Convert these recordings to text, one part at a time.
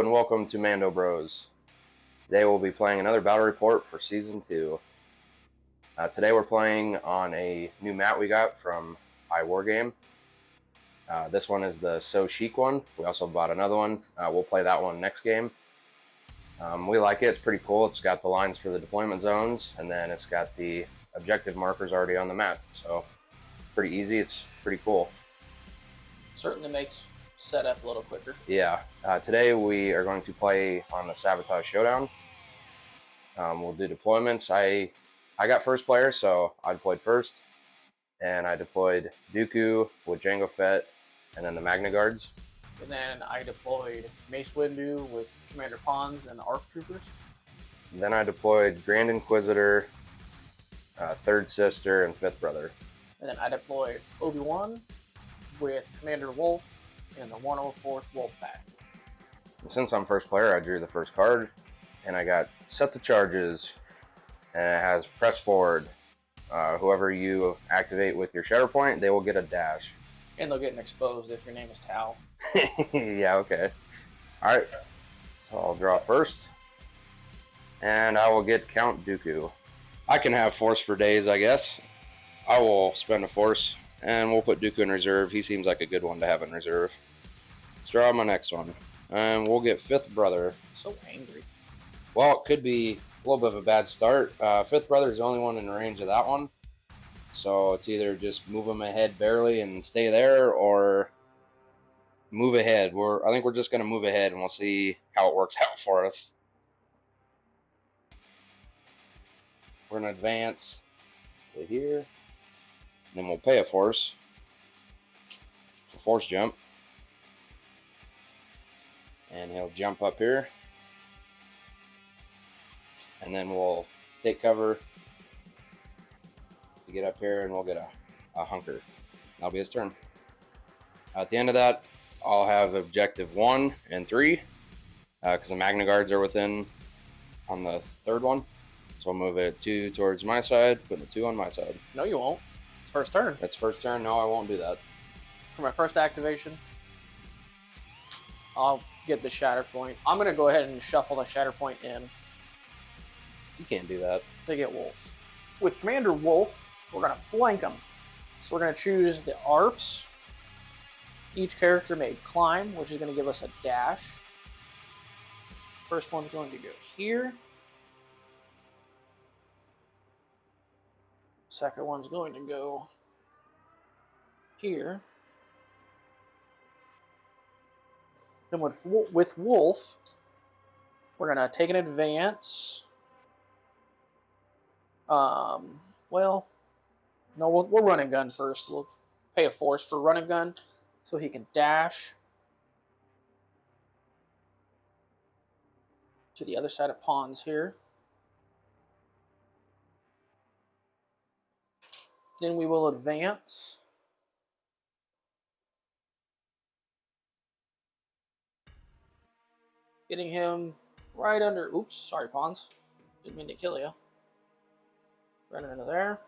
Hello and welcome to Mando-Bros. Today we'll be playing another battle report for Season 2. Today we're playing on a new map we got from iWargame. This one is the So Chic one. We also bought another one. We'll play that one next game. We like it. It's pretty cool. It's got the lines for the deployment zones, and then it's got the objective markers already on the map. So pretty easy. It's pretty cool. Certainly makes setup a little quicker. Yeah. Today we are going to play on the Sabotage Showdown. We'll do deployments. I got first player, so I deployed first. And I deployed Dooku with Jango Fett and then the Magna Guards. And then I deployed Mace Windu with Commander Pons and the ARF Troopers. And then I deployed Grand Inquisitor, Third Sister, and Fifth Brother. And then I deployed Obi-Wan with Commander Wolf and the 104th Wolf Pack. And since I'm first player, I drew the first card, and I got Set the Charges, and it has Press Forward. Whoever you activate with your Shatterpoint, they will get a dash. And they'll get an exposed if your name is Tau. Yeah, okay. Alright, so I'll draw first, and I will get Count Dooku. I can have Force for days, I guess. I will spend a Force, and we'll put Dooku in reserve. He seems like a good one to have in reserve. Let's draw my next one, and we'll get Fifth Brother. So angry. Well, it could be a little bit of a bad start. Fifth Brother is the only one in range of that one. So it's either just move him ahead barely and stay there, or move ahead. I think we're just going to move ahead, and we'll see how it works out for us. We're going to advance to here. Then we'll pay a Force. It's a Force jump. And he'll jump up here. And then we'll take cover to get up here, and we'll get a hunker. That'll be his turn. At the end of that, I'll have objective 1 and 3, because the Magna Guards are within on the third one. So I'll move it 2 towards my side, putting a 2 on my side. No, you won't. It's first turn. That's first turn. No, I won't do that. For my first activation, I'll get the Shatterpoint. I'm going to go ahead and shuffle the Shatterpoint in. You can't do that. They get Wolf. With Commander Wolf, we're going to flank them. So we're going to choose the ARFs. Each character may climb, which is going to give us a dash. First one's going to go here. Second one's going to go here. Then with Wolf, we're going to take an advance. Well, no, we'll run and gun first. We'll pay a Force for run and gun so he can dash to the other side of Pawns here. Then we will advance. Getting him right under, oops, sorry Pawns. Didn't mean to kill you. Right under there.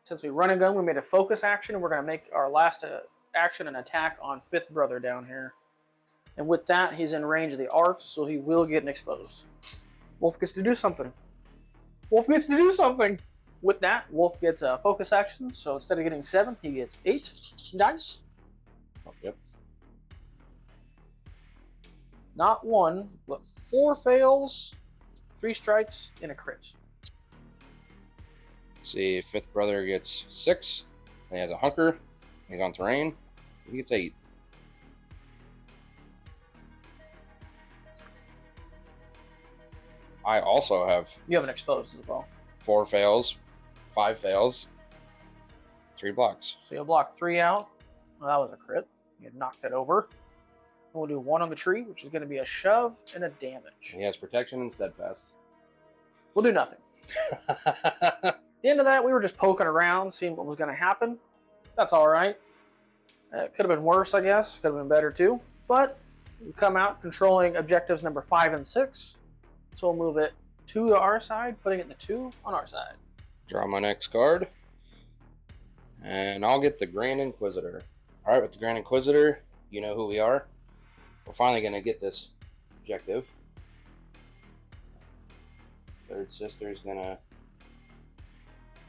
Since we run and gun, we made a focus action, and we're going to make our last action an attack on Fifth Brother down here. And with that, he's in range of the ARFs, so he will get an exposed. Wolf gets to do something. Wolf gets to do something! With that, Wolf gets a focus action, so instead of getting 7, he gets 8 dice. Oh, yep. Not 1, but 4 fails, 3 strikes, and a crit. See, Fifth Brother gets 6. And he has a hunker. He's on terrain. He gets 8. I also have... You have an exposed as well. 4 fails, 5 fails, 3 blocks. So you'll block 3 out. Well, that was a crit. You knocked it over. We'll do 1 on the tree, which is going to be a shove and a damage. He has protection and steadfast. We'll do nothing. At the end of that, we were just poking around, seeing what was going to happen. That's all right. It could have been worse, I guess. Could have been better too. But we come out controlling objectives number 5 and 6. So we'll move it to our side, putting it in the 2 on our side. Draw my next card. And I'll get the Grand Inquisitor. Alright, with the Grand Inquisitor, you know who we are. we're finally going to get this objective. Third sister is going to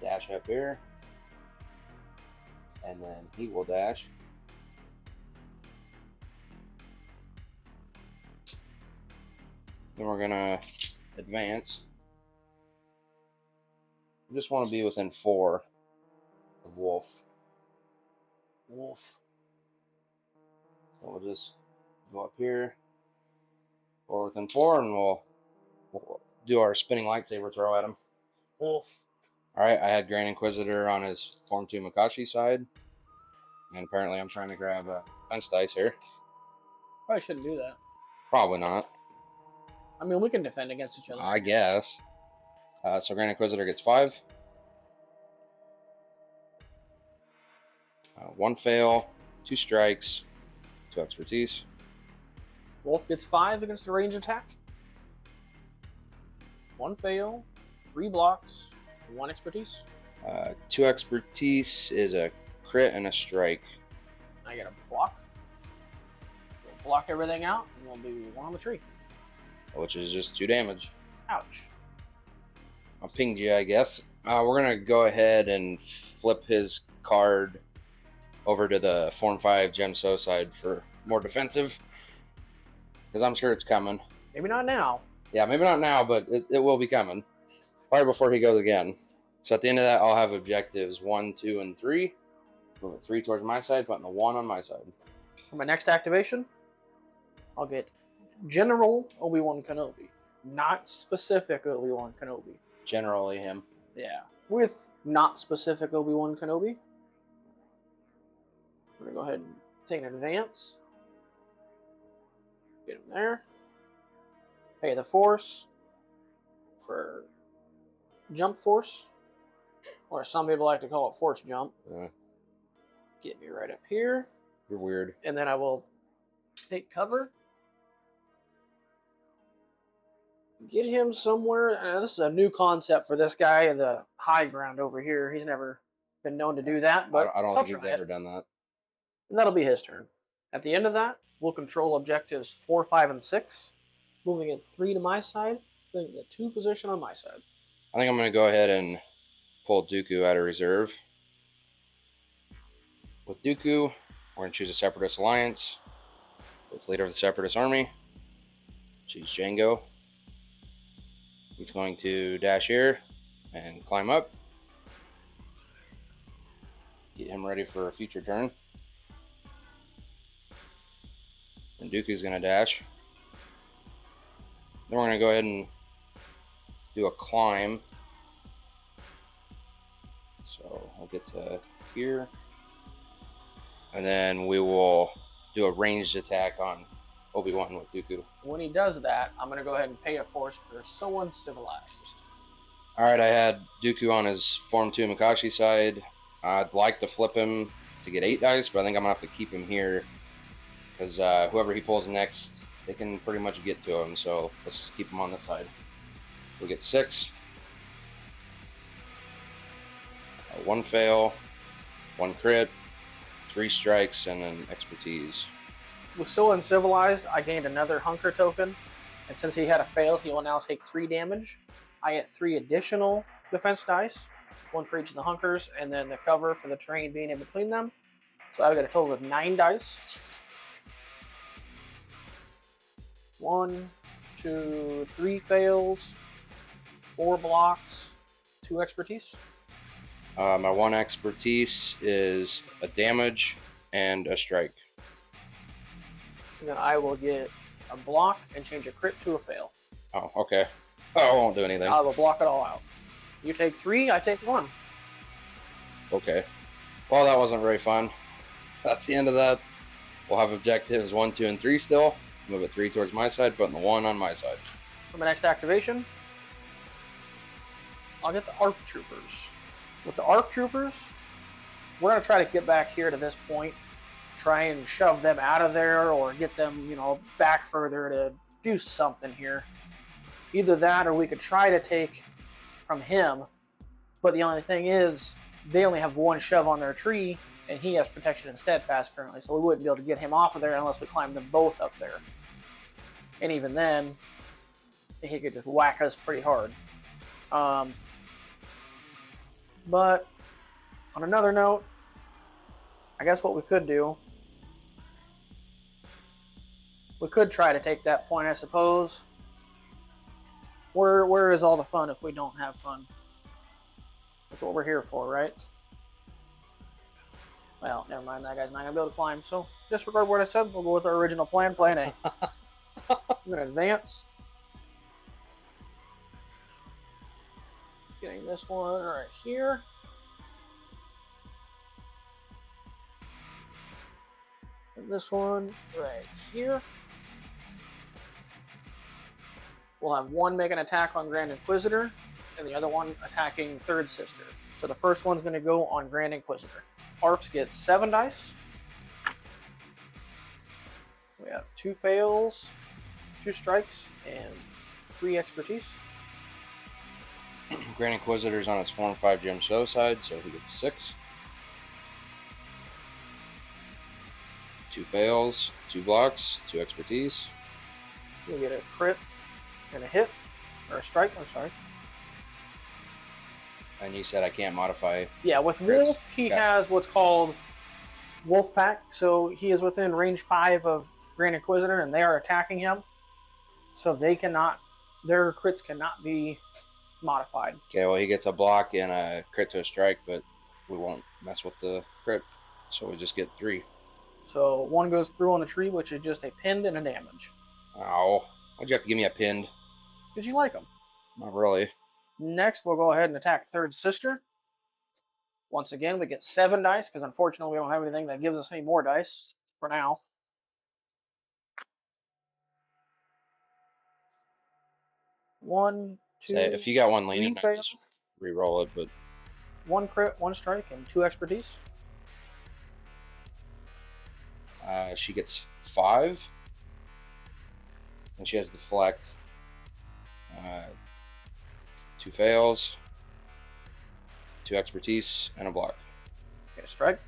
dash up here. And then he will dash. Then we're going to advance. We just want to be within 4 of Wolf. Wolf. So we'll just go up here, or within 4, and we'll do our spinning lightsaber throw at him. Wolf. All right, I had Grand Inquisitor on his Form 2 Makashi side, and apparently I'm trying to grab a fence dice here. Probably shouldn't do that. Probably not. I mean, we can defend against each other. I guess. So Grand Inquisitor gets 5. 1 fail, 2 strikes, 2 expertise. Wolf gets 5 against the range attack. 1 fail, 3 blocks, 1 expertise. 2 expertise is a crit and a strike. I get a block. We'll block everything out, and we'll do 1 on the tree. Which is just 2 damage. Ouch. I pinged you, I guess. We're going to go ahead and flip his card over to the Form 5 Gemso side for more defensive. Because I'm sure it's coming. Maybe not now. Yeah, maybe not now, but it will be coming. Probably before he goes again. So at the end of that, I'll have objectives 1, 2, and 3. Move 3 towards my side, putting the 1 on my side. For my next activation, I'll get General Obi-Wan Kenobi. Not specific Obi-Wan Kenobi. Generally him. Yeah. With not specific Obi-Wan Kenobi. We're going to go ahead and take an advance. Get him there. Pay the force for jump force. Or some people like to call it force jump. Get me right up here. You're weird. And then I will take cover. Get him somewhere. This is a new concept for this guy in the high ground over here. He's never been known to do that, but I don't think he's ever done that. And that'll be his turn. At the end of that, we'll control objectives 4, 5, and 6, moving it 3 to my side, putting the 2 position on my side. I think I'm going to go ahead and pull Dooku out of reserve. With Dooku, we're going to choose a Separatist alliance with leader of the Separatist army. Choose Jango. He's going to dash here and climb up. Get him ready for a future turn. And Dooku's going to dash. Then we're going to go ahead and do a climb. So we'll get to here. And then we will do a ranged attack on Obi-Wan with Dooku. When he does that, I'm going to go ahead and pay a force for someone civilized. Alright, I had Dooku on his Form 2 Makashi side. I'd like to flip him to get 8 dice, but I think I'm going to have to keep him here. Because whoever he pulls next, they can pretty much get to him. So let's keep him on this side. We'll get 6. 1 fail, 1 crit, 3 strikes, and an expertise. With so uncivilized, I gained another hunker token. And since he had a fail, he will now take 3 damage. I get 3 additional defense dice. 1 for each of the hunkers, and then the cover for the terrain being in between them. So I get a total of 9 dice. 1, 2, 3 fails, 4 blocks, 2 expertise. My 1 expertise is a damage and a strike. And then I will get a block and change a crit to a fail. Oh, okay. Oh, I won't do anything. I will block it all out. You take 3, I take 1. Okay. Well, that wasn't very fun. That's the end of that. We'll have objectives 1, 2, and 3 still. Move it 3 towards my side, putting the 1 on my side. For my next activation, I'll get the ARF Troopers. With the ARF Troopers, we're going to try to get back here to this point, try and shove them out of there or get them, back further to do something here. Either that or we could try to take from him, but the only thing is they only have 1 shove on their tree, and he has protection and steadfast currently, so we wouldn't be able to get him off of there unless we climb them both up there. And even then, he could just whack us pretty hard. But on another note, I guess what we could do, we could try to take that point, I suppose. Where is all the fun if we don't have fun? That's what we're here for, right? Well, never mind, that guy's not going to be able to climb, so disregard what I said. We'll go with our original plan, plan A. I'm going to advance. Getting this one right here. And this one right here. We'll have one make an attack on Grand Inquisitor, and the other one attacking Third Sister. So the first one's going to go on Grand Inquisitor. Arfs gets 7 dice. We have 2 fails, 2 strikes, and 3 expertise. Grand Inquisitor's on its 4 and 5 gem show side, so he gets 6. 2 fails, 2 blocks, 2 expertise. You'll get a crit and a hit, or a strike, I'm sorry. And you said I can't modify. Yeah, with crits. Wolf, he has what's called Wolf Pack, so he is within range 5 of Grand Inquisitor, and they are attacking him. So they cannot, their crits cannot be modified. Okay, well, he gets a block and a crit to a strike, but we won't mess with the crit, so we just get 3. So 1 goes through on the tree, which is just a pinned and a damage. Ow. Why'd you have to give me a pinned? Did you like them? Not really. Next, we'll go ahead and attack Third Sister. Once again, we get 7 dice, because unfortunately we don't have anything that gives us any more dice for now. One, 2. Say, if you got one leaning, fail. just re-roll it, but 1 crit, 1 strike, and 2 expertise. she gets 5. And she has deflect. 2 fails, 2 expertise, and a block. Get a strike.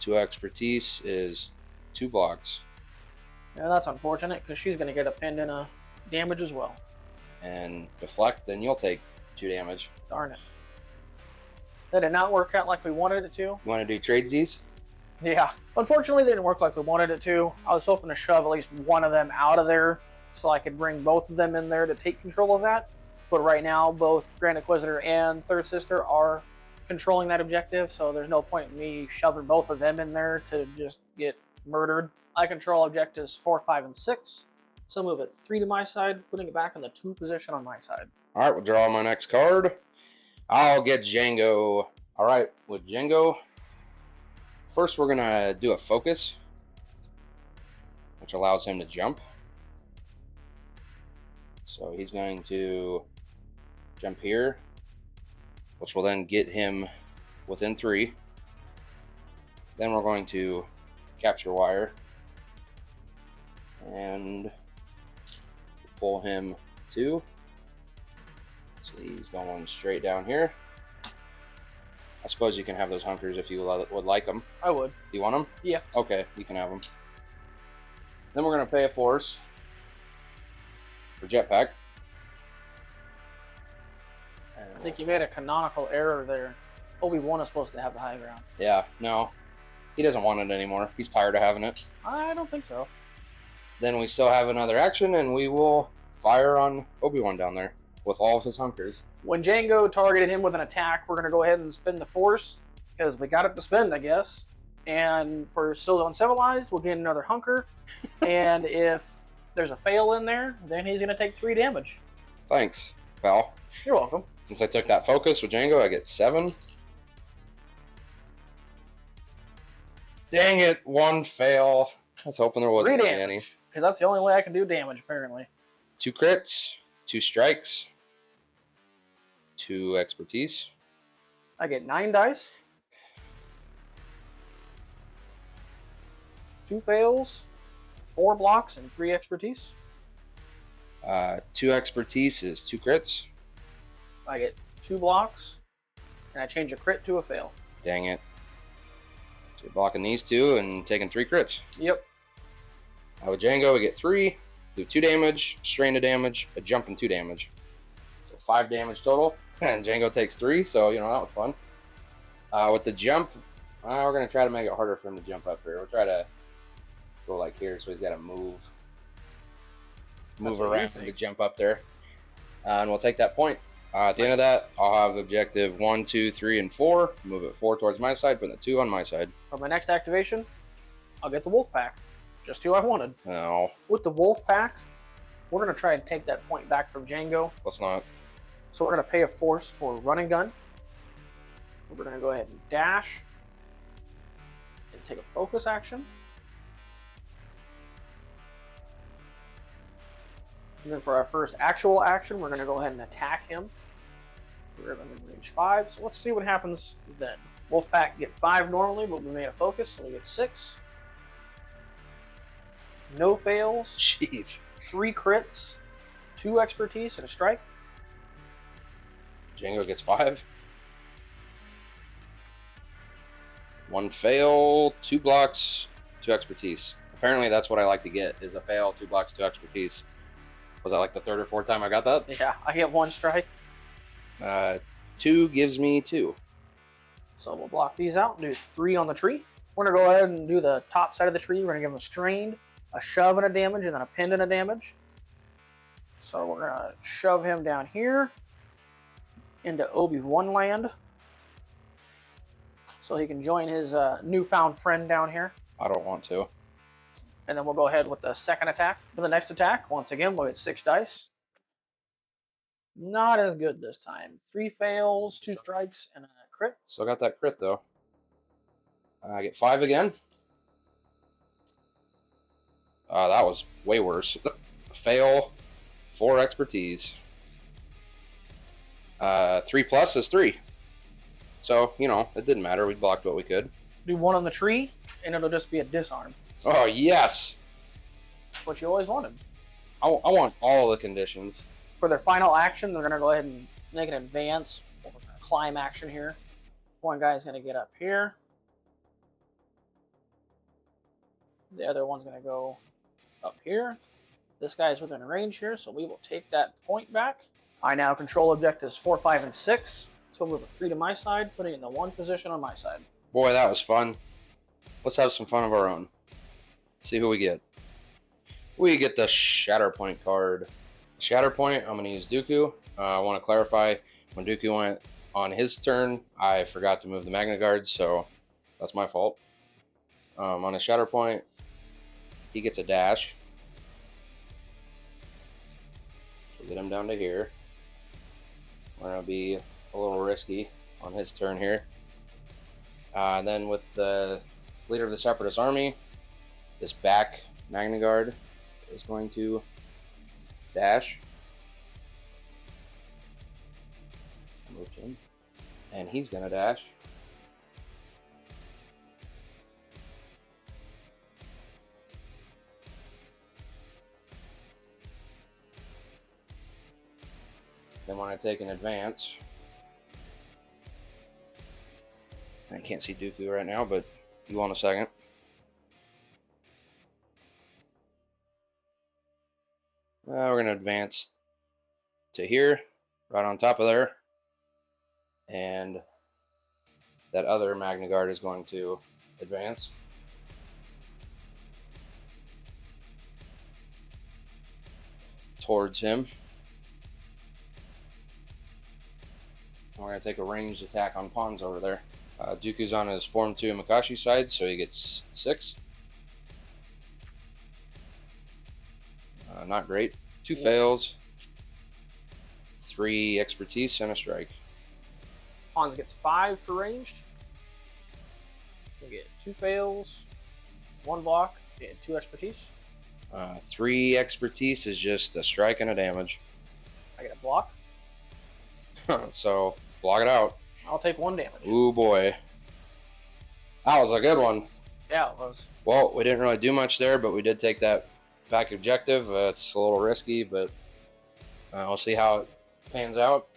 2 expertise is 2 blocks. Yeah, that's unfortunate, because she's going to get a pinned and a damage as well. And deflect, then you'll take 2 damage. Darn it. That did not work out like we wanted it to. You want to do tradesies? Yeah. Unfortunately, they didn't work like we wanted it to. I was hoping to shove at least one of them out of there so I could bring both of them in there to take control of that. But right now, both Grand Inquisitor and Third Sister are controlling that objective, so there's no point in me shoving both of them in there to just get murdered. I control objectives 4, 5, and 6. So move it 3 to my side, putting it back in the 2 position on my side. All right, we'll draw my next card. I'll get Django. All right, with Django, first we're going to do a focus, which allows him to jump. So he's going to jump here, which will then get him within 3. Then we're going to capture wire and pull him 2. So he's going straight down here. I suppose you can have those hunkers if you would like them. I would. Do you want them? Yeah. Okay, you can have them. Then we're going to pay a force for jetpack. I think you made a canonical error there. Obi-Wan is supposed to have the high ground. Yeah, no. He doesn't want it anymore. He's tired of having it. I don't think so. Then we still have another action, and we will fire on Obi-Wan down there with all of his hunkers. When Django targeted him with an attack, we're going to go ahead and spin the force, because we got it to spend, I guess. And for still uncivilized, we'll get another hunker. And if there's a fail in there, then he's going to take 3 damage. Thanks, pal. You're welcome. Since I took that focus with Django, I get 7. Dang it, 1 fail. I was hoping there wasn't 3 any. damage, because that's the only way I can do damage, apparently. 2 crits, 2 strikes, 2 expertise. I get 9 dice. 2 fails, 4 blocks, and 3 expertise. 2 expertise is 2 crits. I get 2 blocks, and I change a crit to a fail. Dang it. So you're blocking these two and taking 3 crits. Yep. With Django, we get 3, do 2 damage, strain to damage, a jump and 2 damage. So 5 damage total, and Django takes 3, so you know that was fun. With the jump, we're gonna try to make it harder for him to jump up here. We'll try to go like here, so he's got to move around to jump up there, and we'll take that point. At the end of that, I'll have objective 1, 2, 3, and 4. Move it 4 towards my side, put the 2 on my side. For my next activation, I'll get the wolf pack. Just who I wanted. No. With the wolf pack, we're going to try and take that point back from Django. Let's not. So we're going to pay a force for run and gun. We're going to go ahead and dash. And take a focus action. And then for our first actual action, we're going to go ahead and attack him. We're in range 5. So let's see what happens then. Wolfpack get 5 normally, but we made a focus, so we get 6. No fails. Jeez. 3 crits, 2 expertise, and a strike. Django gets 5. 1 fail, 2 blocks, 2 expertise. Apparently that's what I like to get, is a fail, 2 blocks, 2 expertise. Was that like the 3rd or 4th time I got that? Yeah, I get 1 strike. 2 gives me 2. So we'll block these out and do 3 on the tree. We're going to go ahead and do the top side of the tree. We're going to give him a strained, a shove and a damage, and then a pinned and a damage. So we're going to shove him down here into Obi-Wan land so he can join his newfound friend down here. I don't want to. And then we'll go ahead with the second attack. For the next attack, once again, we'll get 6 dice. Not as good this time. 3 fails, 2 strikes, and a crit. Still got that crit, though. I get 5 again. That was way worse. Fail, 4 expertise. 3 plus is 3. So, you know, it didn't matter. We blocked what we could. Do 1 on the tree, and it'll just be a disarm. Oh, yes! That's what you always wanted. I want all the conditions. For their final action, they're going to go ahead and make an advance or a climb action here. One guy's going to get up here. The other one's going to go up here. This guy's within range here, so we will take that point back. I now control objectives 4, 5, and 6. So we'll move a 3 to my side, putting it in the 1 position on my side. Boy, that was fun. Let's have some fun of our own. See who we get. We get the Shatterpoint card. Shatterpoint, I'm going to use Dooku. I want to clarify, when Dooku went on his turn, I forgot to move the Magna Guards, so that's my fault. On a Shatterpoint, he gets a dash. So get him down to here. We're going to be a little risky on his turn here. And then with the leader of the Separatist army, this back Magna Guard is going to dash. Moved him. And he's going to dash. Then when I take an advance, I can't see Dooku right now, but you want a second. We're going to advance to here, right on top of there. And that other Magna Guard is going to advance. Towards him. We're going to take a ranged attack on pawns over there. Dooku's on his Form 2 Makashi side, so he gets 6. Not great. 2 fails, 3 expertise, and a strike. Pawns gets 5 for ranged. We get 2 fails, 1 block, and 2 expertise. 3 expertise is just a strike and a damage. I get a block. So, block it out. I'll take 1 damage. Ooh, boy. That was a good one. Yeah, it was. Well, we didn't really do much there, but we did take that back objective. It's a little risky, but we'll see how it pans out.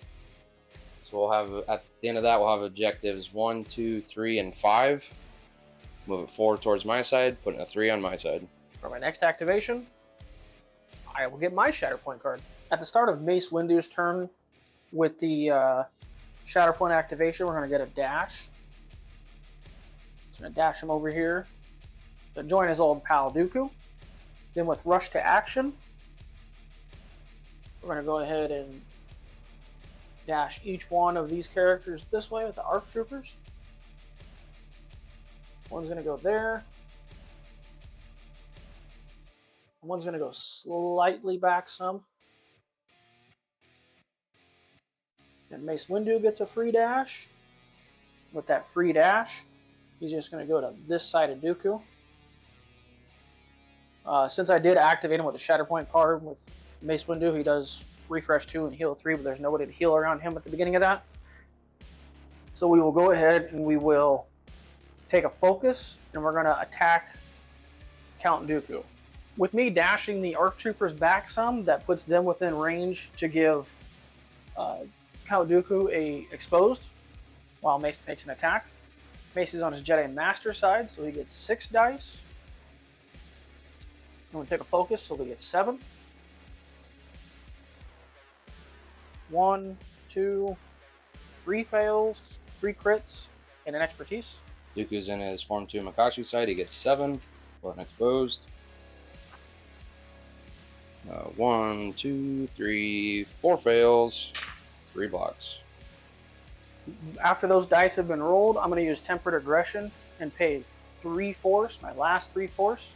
So we'll have, at the end of that, we'll have objectives 1, 2, 3, and 5. Move it 4 towards my side, putting a 3 on my side. For my next activation, I will get my Shatterpoint card. At the start of Mace Windu's turn, with the Shatterpoint activation, we're going to get a dash. Just going to dash him over here to join his old pal Dooku. Then with Rush to Action, we're going to go ahead and dash each one of these characters this way with the ARF Troopers. One's going to go there. One's going to go slightly back some. And Mace Windu gets a free dash. With that free dash, he's just going to go to this side of Dooku. Since I did activate him with the Shatterpoint card with Mace Windu, he does refresh 2 and heal 3, but there's nobody to heal around him at the beginning of that. So we will go ahead and we will take a focus, and we're going to attack Count Dooku. With me dashing the ARC Troopers back some, that puts them within range to give Count Dooku a exposed while Mace makes an attack. Mace is on his Jedi Master side, so he gets 6 dice. And we take a focus, so we get 7. 1, 2, 3 fails, 3 crits, and an expertise. Dooku's in his Form 2 Makashi side. He gets 7 for an exposed. 1, 2, 3, 4 fails, 3 blocks. After those dice have been rolled, I'm going to use Tempered Aggression and pay 3 force, my last 3 force,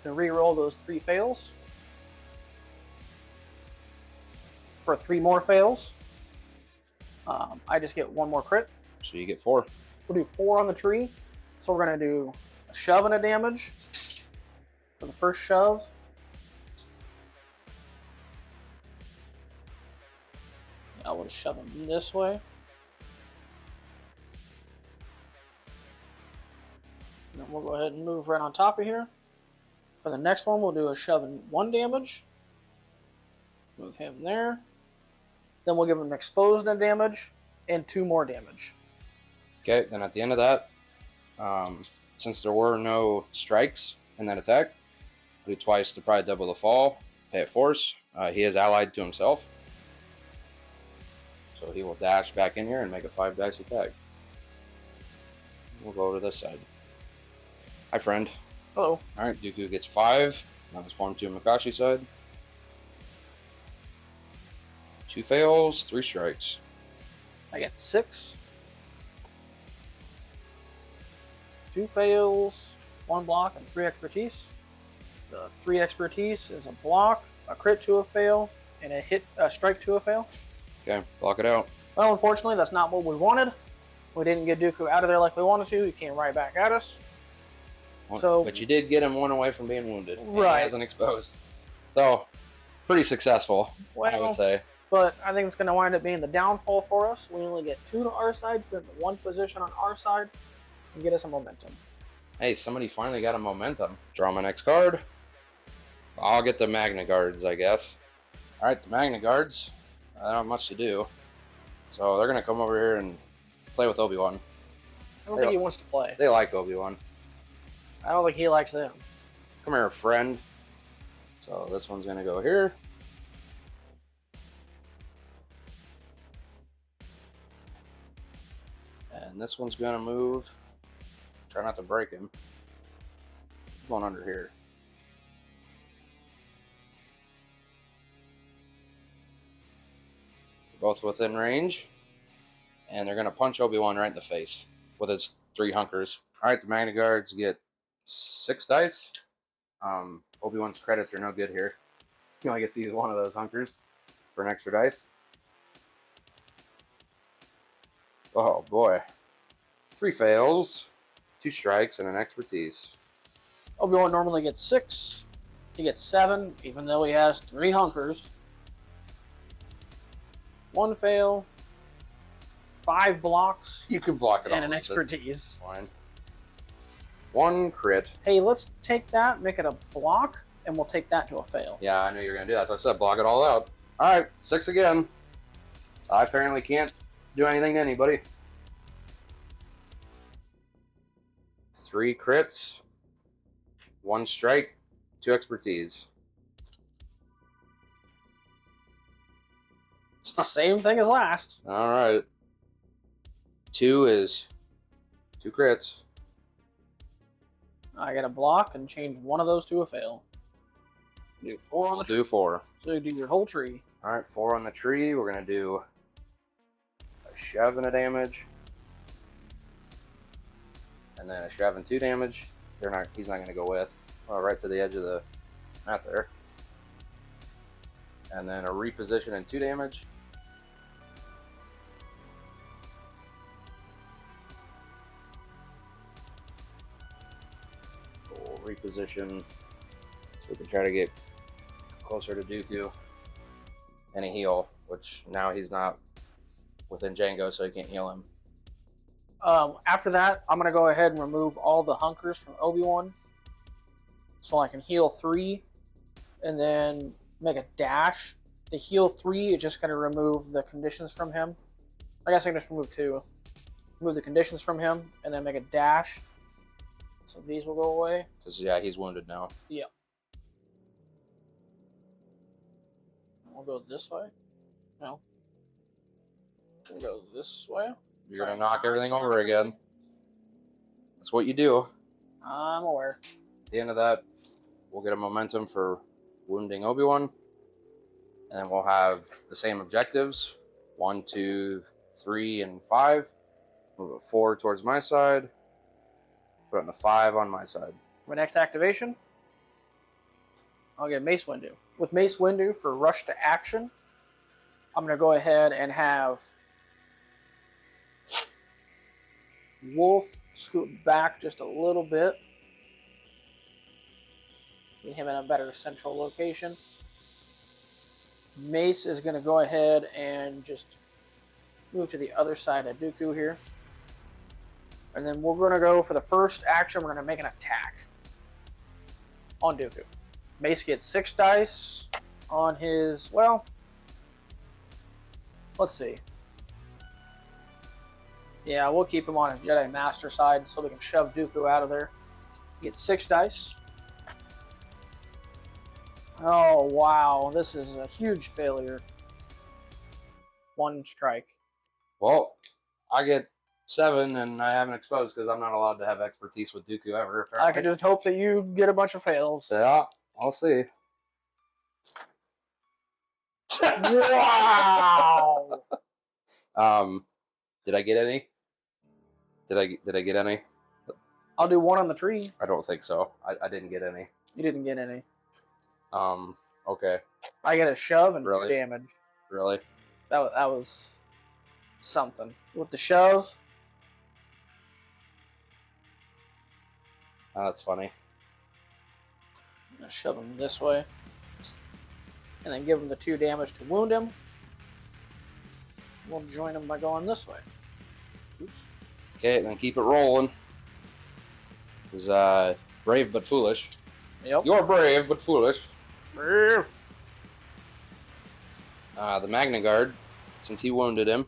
to re-roll those 3 fails. For 3 more fails, I just get 1 more crit. So you get 4. We'll do 4 on the tree. So we're going to do a shove and a damage for the first shove. I will shove him this way. And then we'll go ahead and move right on top of here. For the next one, we'll do a shove and 1 damage. Move him there. Then we'll give him exposed and damage and 2 more damage. Okay, then at the end of that, since there were no strikes in that attack, do twice to probably double the fall, pay a force. He is allied to himself. So he will dash back in here and make a 5 dice attack. We'll go over to this side. Hi, friend. Hello. Alright, Dooku gets 5. That was Form 2 Makashi side. 2 fails, 3 strikes. I get 6. 2 fails, 1 block, and 3 expertise. The 3 expertise is a block, a crit to a fail, and a strike to a fail. Okay, block it out. Well, unfortunately, that's not what we wanted. We didn't get Dooku out of there like we wanted to. He came right back at us. But you did get him 1 away from being wounded. Right. He hasn't exposed. So, pretty successful, well, I would say. But I think it's going to wind up being the downfall for us. We only get 2 to our side, put him in 1 position on our side, and get us a momentum. Hey, somebody finally got a momentum. Draw my next card. I'll get the Magna Guards, I guess. Alright, the Magna Guards. I don't have much to do. So they're going to come over here and play with Obi-Wan. I don't think he wants to play. They like Obi-Wan. I don't think he likes them. Come here, friend. So this one's going to go here. And this one's going to move. Try not to break him. Going under here. Both within range. And they're going to punch Obi-Wan right in the face with his 3 hunkers. Alright, the Magna Guards get 6 dice. Obi-Wan's credits are no good here. You only get to use 1 of those hunkers for an extra dice. Oh boy. 3 fails, 2 strikes, and an expertise. Obi-Wan normally gets 6. He gets 7, even though he has 3 hunkers. 1 fail, 5 blocks. You can block it and off. an expertise. Fine. 1 crit. Hey, let's take that, make it a block, and we'll take that to a fail. Yeah, I knew you were going to do that, so I said block it all out. Alright, 6 again. I apparently can't do anything to anybody. 3 crits, 1 strike, 2 expertise. Same thing as last. All right. 2 is 2 crits. I got to block and change one of those to a fail. Do 4 on the tree. Do 4. So you do your whole tree. All right, 4 on the tree. We're gonna do a shove and a damage, and then a shove and 2 damage. He's not gonna go with. Right to the edge of the mat there, and then a reposition and 2 damage. We'll reposition so we can try to get closer to Dooku. And a heal, which now he's not within Django, so he can't heal him. After that, I'm going to go ahead and remove all the hunkers from Obi-Wan. So I can heal 3 and then make a dash. The heal 3 is just going to remove the conditions from him. I guess I can just remove 2. Remove the conditions from him and then make a dash. So these will go away. Because, yeah, he's wounded now. Yep. We'll go this way. No. We'll go this way. You're going to knock everything over again. That's what you do. I'm aware. At the end of that, we'll get a momentum for wounding Obi-Wan. And then we'll have the same objectives. 1, 2, 3, and 5. Move a 4 towards my side. Put on the 5 on my side. My next activation, I'll get Mace Windu. With Mace Windu for rush to action, I'm going to go ahead and have Wolf scoot back just a little bit. Get him in a better central location. Mace is going to go ahead and just move to the other side of Dooku here. And then we're going to go for the first action, we're going to make an attack on Dooku. Mace gets 6 dice on his, well, let's see. Yeah, we'll keep him on his Jedi Master side so we can shove Dooku out of there. He gets 6 dice. Oh, wow. This is a huge failure. 1 strike. Well, I get 7 and I haven't exposed because I'm not allowed to have expertise with Dooku ever. Apparently. I can just hope that you get a bunch of fails. Yeah, I'll see. Wow! Did I get any? Did I get any? I'll do 1 on the tree. I don't think so. I didn't get any. You didn't get any. Okay. I get a shove and Really? damage. Really? That was something. With the shove, Oh, that's funny. I'm going to shove him this way. And then give him the 2 damage to wound him. We'll join him by going this way. Oops. Okay, then keep it rolling. It was brave but foolish. Yep. You're brave but foolish. Brave. The Magna Guard, since he wounded him,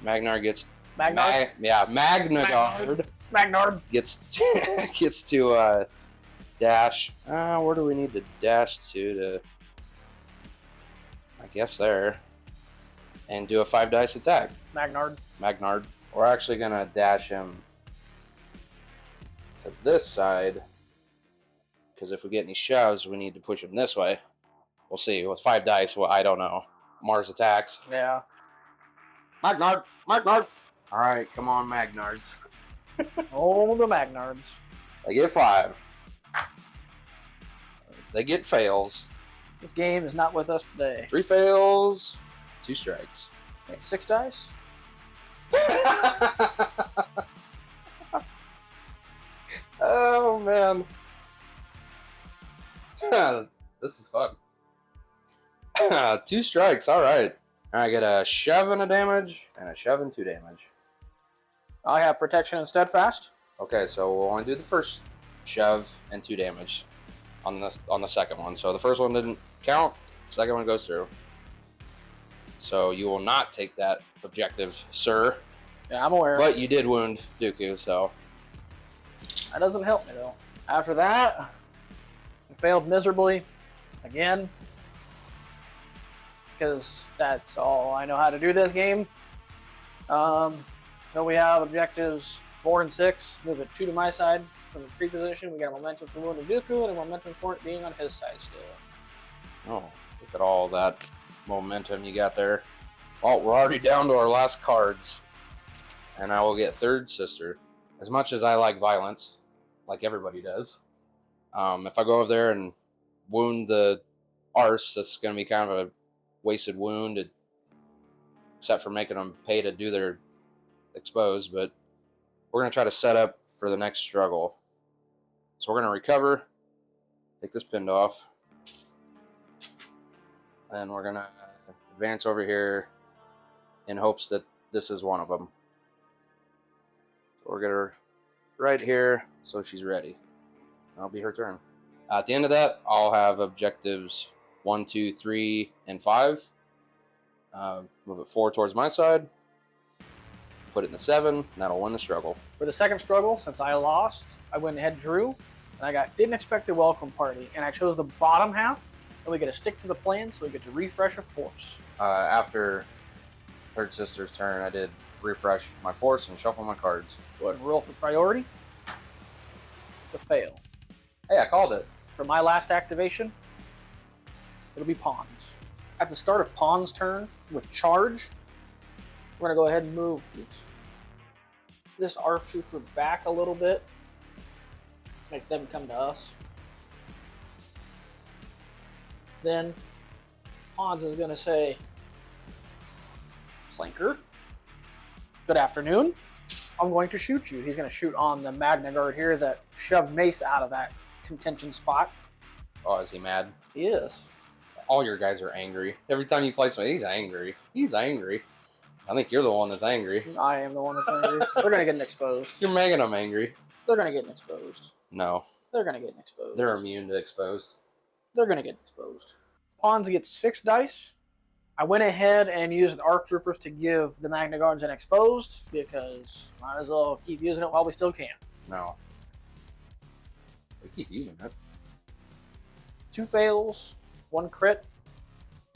Magnar gets Magnar? Magna Guard Magnard. gets to dash. Where do we need to dash to? I guess there, and do a 5 dice attack. Magnard. We're actually gonna dash him to this side because if we get any shoves, we need to push him this way. We'll see. With 5 dice, well, I don't know. Mars attacks. Yeah. Magnard. All right, come on, Magnards. Oh, the Magnards. They get 5. They get fails. This game is not with us today. 3 fails, 2 strikes. Okay, 6 dice. Oh man, this is fun. 2 strikes. All right. I get a shove and a damage and a shove and 2 damage. I have protection and steadfast. Okay, so we'll only do the first shove and 2 damage on the second one. So the first one didn't count. The second one goes through. So you will not take that objective, sir. Yeah, I'm aware. But you did wound Dooku, so That doesn't help me though. After that, I failed miserably again because that's all I know how to do this game. So we have objectives 4 and 6. Move it 2 to my side from the 3 position. We got a momentum for Moon and Dooku and a momentum for it being on his side still. Oh, look at all that momentum you got there. Well, we're already down to our last cards. And I will get Third Sister. As much as I like violence, like everybody does, if I go over there and wound the arse, that's going to be kind of a wasted wound, except for making them pay to do their exposed. But we're going to try to set up for the next struggle. So we're going to recover, take this pinned off, and we're going to advance over here in hopes that this is one of them. So we'll get her right here so she's ready. That'll be her turn. At the end of that, I'll have objectives 1, 2, 3, and 5. Move it 4 towards my side. Put it in the 7. And that'll win the struggle. For the second struggle, since I lost, I went ahead and drew. And I got didn't expect a welcome party. And I chose the bottom half. And we get to stick to the plan, so we get to refresh a force. After Third Sister's turn, I did refresh my force and shuffle my cards. Go ahead and roll for priority. It's a fail. Hey, I called it. For my last activation, it'll be Pawns. At the start of Pawns' turn, with charge, we're going to go ahead and move this ARF Trooper back a little bit. Make them come to us. Then Pawns is going to say, Clanker, good afternoon. I'm going to shoot you. He's going to shoot on the Magna Guard here that shoved Mace out of that contention spot. Oh, is he mad? He is. All your guys are angry. Every time you play something, he's angry. He's angry. I think you're the one that's angry. I am the one that's angry. They're going to get exposed. You're making them angry. They're going to get exposed. No. They're going to get exposed. They're immune to exposed. They're going to get exposed. Pawns gets 6 dice. I went ahead and used ARF Troopers to give the Magna Guards an exposed because might as well keep using it while we still can. No. We keep using it. 2 fails, 1 crit,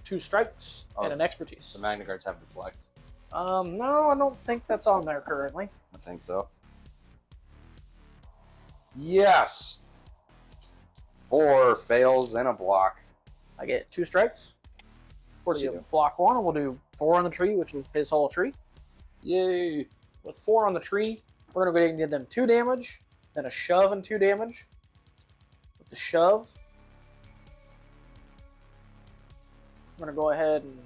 2 strikes, and an expertise. The Magna Guards have deflect. No, I don't think that's on there currently. I think so. Yes! 4 fails and a block. I get 2 strikes. For the block 1, and we'll do 4 on the tree, which is his whole tree. Yay! With 4 on the tree, we're going to go ahead and give them 2 damage, then a shove and 2 damage. With the shove, I'm going to go ahead and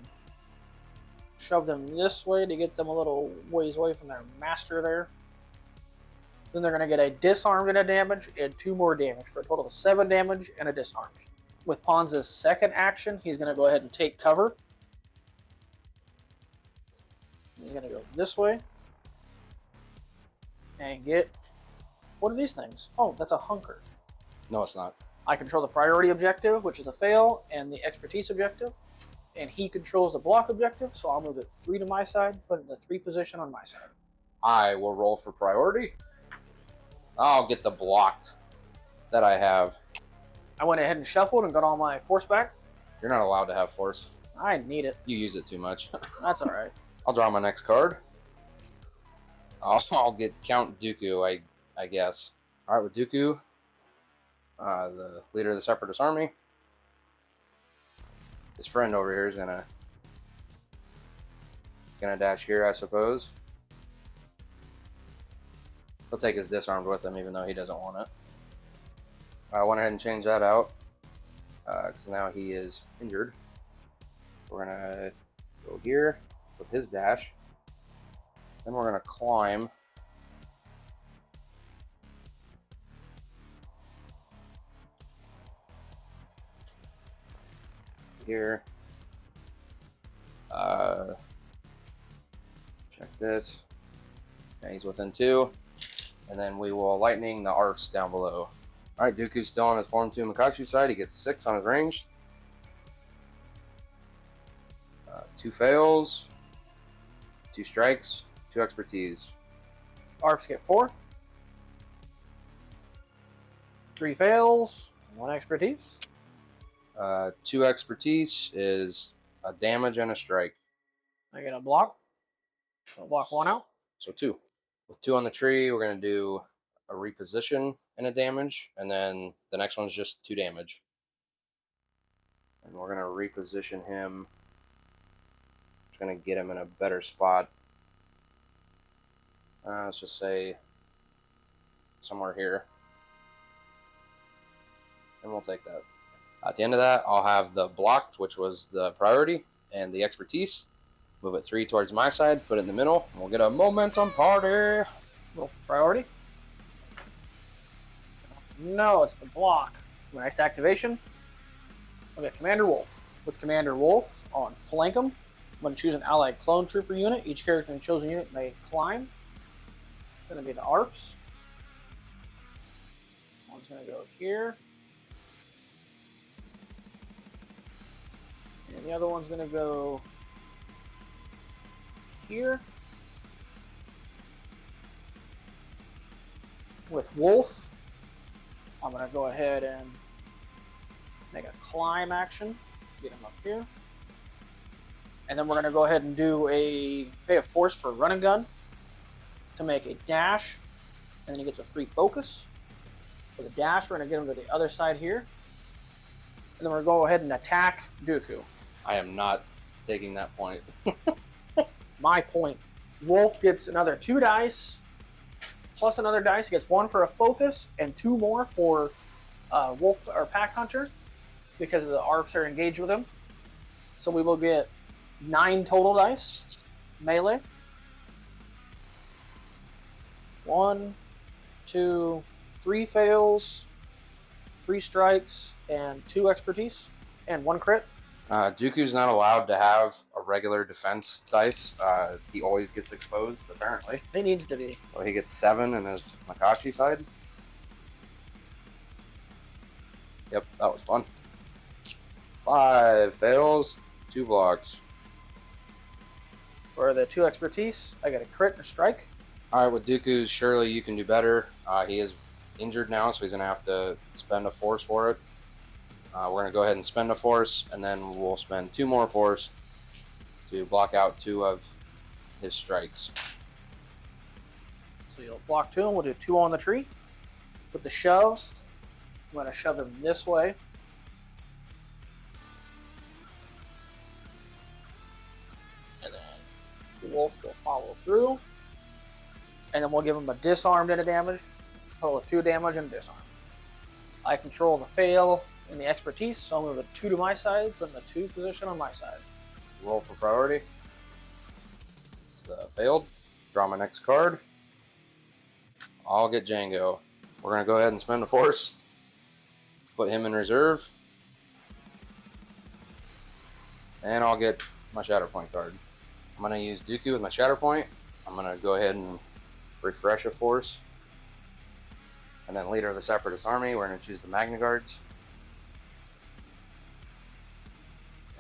shove them this way to get them a little ways away from their master there. Then they're going to get a disarmed and a damage, and 2 more damage for a total of 7 damage and a disarmed. With Pawns' second action, he's going to go ahead and take cover. He's going to go this way. And get... What are these things? Oh, that's a hunker. No, it's not. I control the priority objective, which is a fail, and the expertise objective. And he controls the block objective, so I'll move it 3 to my side, put it in the 3 position on my side. I will roll for priority. I'll get the blocked that I have. I went ahead and shuffled and got all my force back. You're not allowed to have force. I need it. You use it too much. That's all right. I'll draw my next card. I'll get Count Dooku, I guess. All right, with Dooku, the leader of the Separatist army. His friend over here is gonna dash here, I suppose. He'll take his disarmed with him, even though he doesn't want it. I went ahead and changed that out because now he is injured. We're gonna go here with his dash. Then we're gonna climb here. Check this. Yeah, he's within 2. And then we will lightning the ARFs down below. Alright, Dooku's still on his Form 2 Makachi side. He gets 6 on his range. 2 fails. 2 strikes. 2 expertise. ARFs get 4. 3 fails, 1 expertise. 2 expertise is a damage and a strike. I get a block. So block 1 out. So 2. With 2 on the tree, we're going to do a reposition and a damage, and then the next one's just 2 damage. And we're going to reposition him. It's going to get him in a better spot. Let's just say somewhere here. And we'll take that. At the end of that, I'll have the blocked, which was the priority, and the expertise. Move it 3 towards my side, put it in the middle, and we'll get a momentum party. Roll for priority. No, it's the block. Next activation, we'll get Commander Wolf. With Commander Wolf on flank him, I'm going to choose an allied clone trooper unit. Each character in the chosen unit may climb. It's going to be the ARFs. One's going to go here. And the other one's going to go here. With Wolf, I'm going to go ahead and make a climb action. Get him up here. And then we're going to go ahead and do pay a force for run and gun to make a dash. And then he gets a free focus. For the dash, we're going to get him to the other side here. And then we're going to go ahead and attack Dooku. I am not taking that point. My point. Wolf gets another 2 dice, plus another dice. He gets 1 for a focus and 2 more for Wolf or Pack Hunter because the ARFs are engaged with him. So we will get 9 total dice. Melee. 1, 2, 3 fails, 3 strikes, and 2 expertise, and 1 crit. Dooku's not allowed to have a regular defense dice. He always gets exposed, apparently. He needs to be. Well, he gets 7 in his Makashi side. Yep, that was fun. 5 fails, 2 blocks. For the 2 expertise, I get a crit and a strike. All right, with Dooku, surely you can do better. He is injured now, so he's going to have to spend a force for it. We're going to go ahead and spend a force, and then we'll spend 2 more force to block out 2 of his strikes. So you'll block 2, and we'll do 2 on the tree. With the shove, I'm going to shove him this way. And then the wolf will follow through. And then we'll give him a disarmed and a damage. Total of 2 damage and disarm. I control the fail and the expertise, so I'll move a 2 to my side, put in the 2 position on my side. Roll for priority. It's the failed. Draw my next card. I'll get Django. We're going to go ahead and spend a force. Put him in reserve. And I'll get my Shatterpoint card. I'm going to use Dooku with my Shatterpoint. I'm going to go ahead and refresh a force. And then leader of the Separatist Army, we're going to choose the Magna Guards.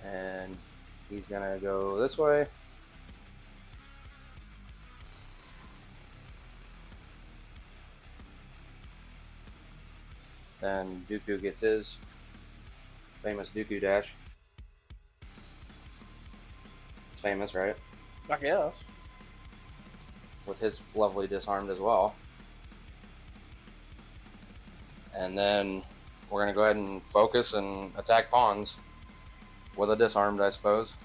And he's going to go this way. Then Dooku gets his famous Dooku dash. It's famous, right? I guess. With his lovely disarmed as well. And then we're going to go ahead and focus and attack pawns with a disarmed, I suppose.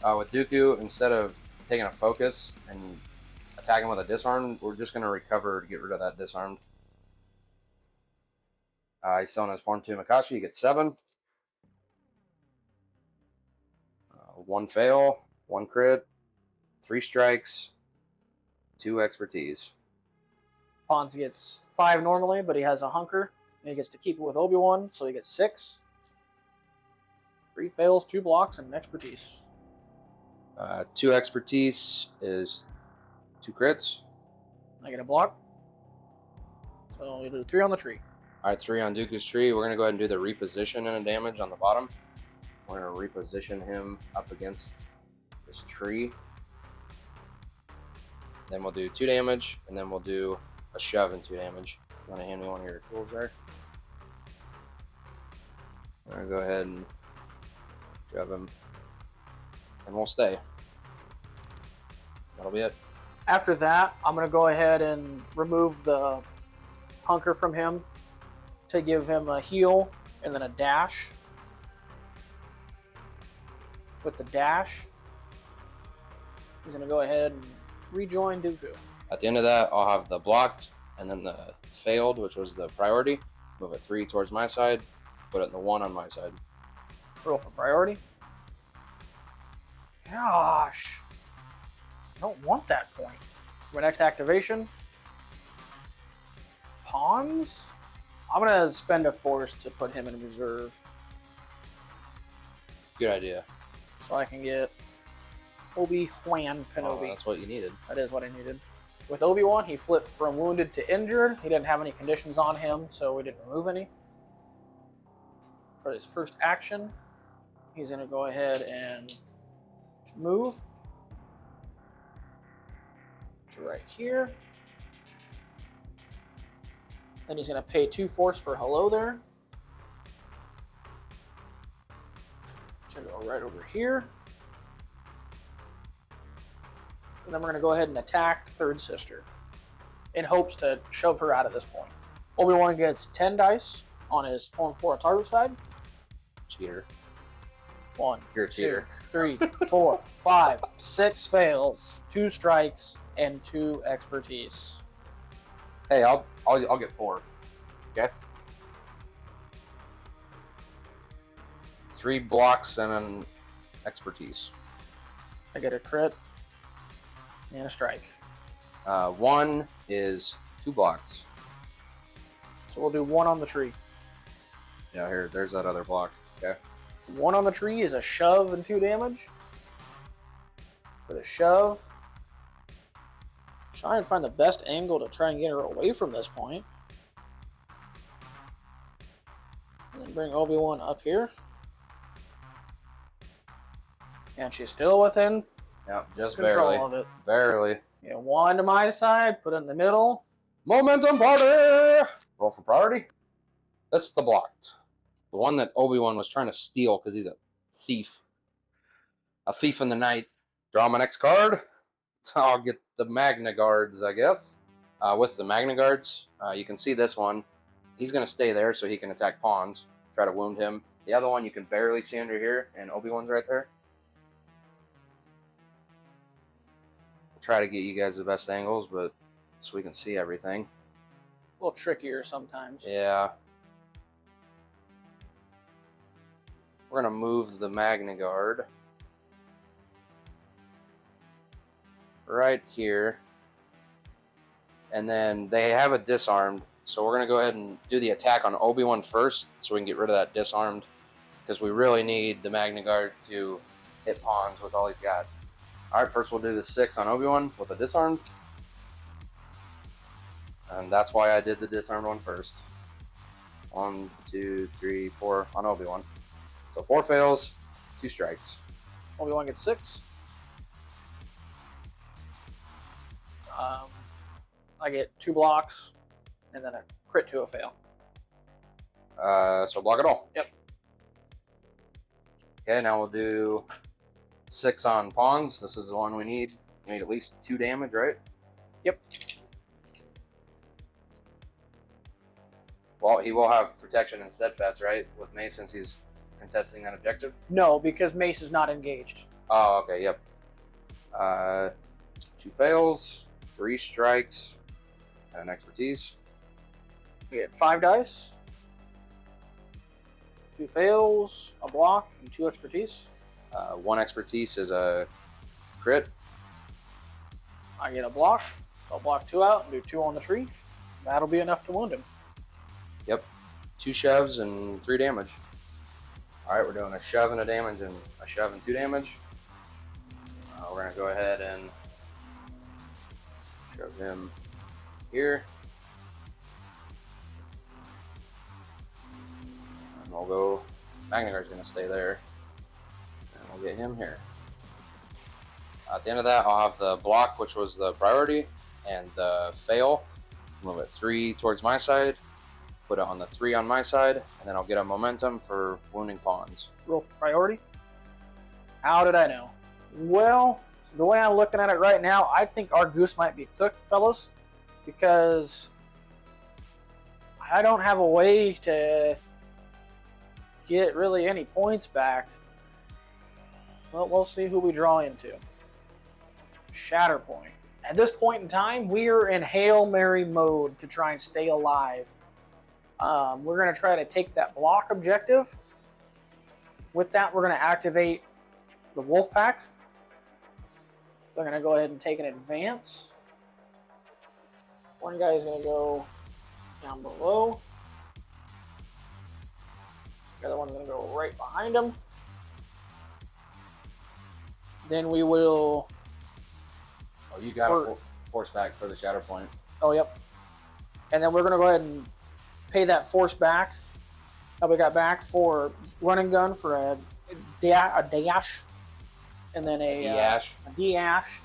With Dooku, instead of taking a focus and attacking with a disarmed, we're just going to recover to get rid of that disarmed. He's still in his Form 2 Makashi. He gets 7. 1 fail, 1 crit, 3 strikes, 2 expertise. Pawns gets 5 normally, but he has a hunker. And he gets to keep it with Obi-Wan, so he gets 6. 3 fails, 2 blocks, and an expertise. 2 expertise is 2 crits. I get a block. So you do 3 on the tree. All right, 3 on Dooku's tree. We're going to go ahead and do the reposition and a damage on the bottom. We're going to reposition him up against this tree. Then we'll do 2 damage, and then we'll do a shove and 2 damage. You want to hand me one of your tools there? I'm gonna go ahead and shove him, and we'll stay. That'll be it. After that, I'm going to go ahead and remove the hunker from him to give him a heal and then a dash. With the dash, he's going to go ahead and rejoin Dooku. At the end of that, I'll have the blocked and then the failed, which was the priority. Move it 3 towards my side, put it in the 1 on my side. Roll for priority. Gosh. I don't want that point. My next activation. Pawns? I'm going to spend a force to put him in reserve. Good idea. So I can get Obi-Wan Kenobi. Oh, that's what you needed. That is what I needed. With Obi-Wan, he flipped from wounded to injured. He didn't have any conditions on him, so we didn't remove any. For his first action, he's going to go ahead and move to right here. Then he's going to pay 2 force for hello there. So go right over here. And then we're going to go ahead and attack Third Sister in hopes to shove her out at this point. Obi-Wan gets 10 dice on his Form 4 target side. Cheater. 1, You're a cheater. 2, 3, 4, 5, 6 fails, 2 strikes, and 2 expertise. Hey, I'll get 4. Okay. 3 blocks and an expertise. I get a crit and a strike. 1 is 2 blocks. So we'll do 1 on the tree. Yeah, here, there's that other block. Okay. 1 on the tree is a shove and 2 damage. For the shove, try and find the best angle to try and get her away from this point. And then bring Obi-Wan up here. And she's still within Yeah, just control barely. of it. Barely. Yeah, 1 to my side, put it in the middle. Momentum party! Roll for priority. That's the blocked. The one that Obi-Wan was trying to steal because he's a thief. A thief in the night. Draw my next card. So I'll get the Magna Guards, I guess. With the Magna Guards, you can see this one. He's going to stay there so he can attack pawns. Try to wound him. The other one you can barely see under here, and Obi-Wan's right there. We'll try to get you guys the best angles, but so we can see everything. A little trickier sometimes. Yeah. We're going to move the Magna Guard right here. And then they have it disarmed. So we're going to go ahead and do the attack on Obi-Wan first so we can get rid of that disarmed. Because we really need the Magna Guard to hit pawns with all he's got. Alright, first we'll do the 6 on Obi-Wan with a disarmed. And that's why I did the disarmed one first. 1, 2, 3, 4 on Obi-Wan. So 4 fails, 2 strikes. Obi-Wan gets 6. I get 2 blocks, and then a crit to a fail. So block it all. Yep. Okay, now we'll do 6 on pawns. This is the one we need. We need at least 2 damage, right? Yep. Well, he will have protection and steadfast, right? With Mace, since he's contesting that objective? No, because Mace is not engaged. Oh, okay, yep. 2 fails, 3 strikes, and an expertise. You get 5 dice, 2 fails, a block, and 2 expertise. 1 expertise is a crit. I get a block, so I'll block 2 out and do 2 on the tree. That'll be enough to wound him. Yep. 2 shoves and 3 damage. Alright, we're doing a shove and a damage and a shove and 2 damage. We're going to go ahead and shove him here. And we'll go, Magna Guard's going to stay there. And we'll get him here. At the end of that, I'll have the block, which was the priority, and the fail. Move it 3 towards my side. put it on the 3 on my side, and then I'll get a momentum for wounding pawns. Roll for priority. How did I know? Well, the way I'm looking at it right now, I think our goose might be cooked, fellas, because I don't have a way to get really any points back. Well, we'll see who we draw into. Shatterpoint. At this point in time, we are in Hail Mary mode to try and stay alive. We're going to try to take that block objective. With that, we're going to activate the wolf pack. They're going to go ahead and take an advance. One guy is going to go down below. The other one's going to go right behind him. Then we will... Oh, you got a force back for the Shatterpoint. Oh, yep. And then we're going to go ahead and pay that force back that we got back for running gun for a dash. And then a dash.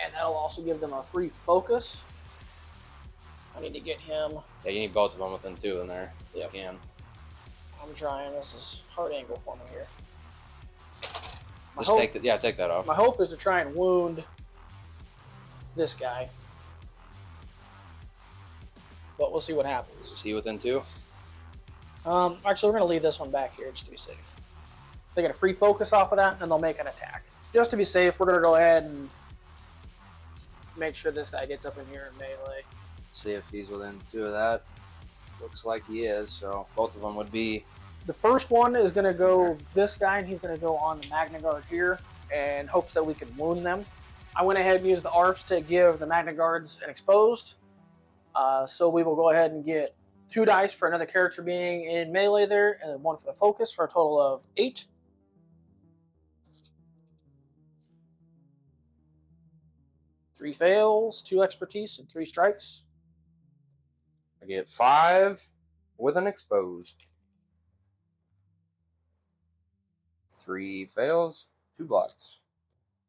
And that'll also give them a free focus. I need to get him. Yeah, you need both of them within 2 in there. Yep. You can. I'm trying. This is hard angle for me here. Take that off. My hope is to try and wound this guy. But we'll see what happens. Is he within 2? Actually, we're going to leave this one back here just to be safe. They get a free focus off of that, and they'll make an attack. Just to be safe, we're going to go ahead and make sure this guy gets up in here in melee. See if he's within 2 of that. Looks like he is, so both of them would be... The first one is going to go this guy, and he's going to go on the Magna Guard here, in hopes that we can wound them. I went ahead and used the ARFs to give the Magna Guards an exposed. So we will go ahead and get 2 dice for another character being in melee there, and then 1 for the focus for a total of 8. Three fails, 2 expertise, and 3 strikes. I get 5 with an exposed. 3 fails, 2 blocks.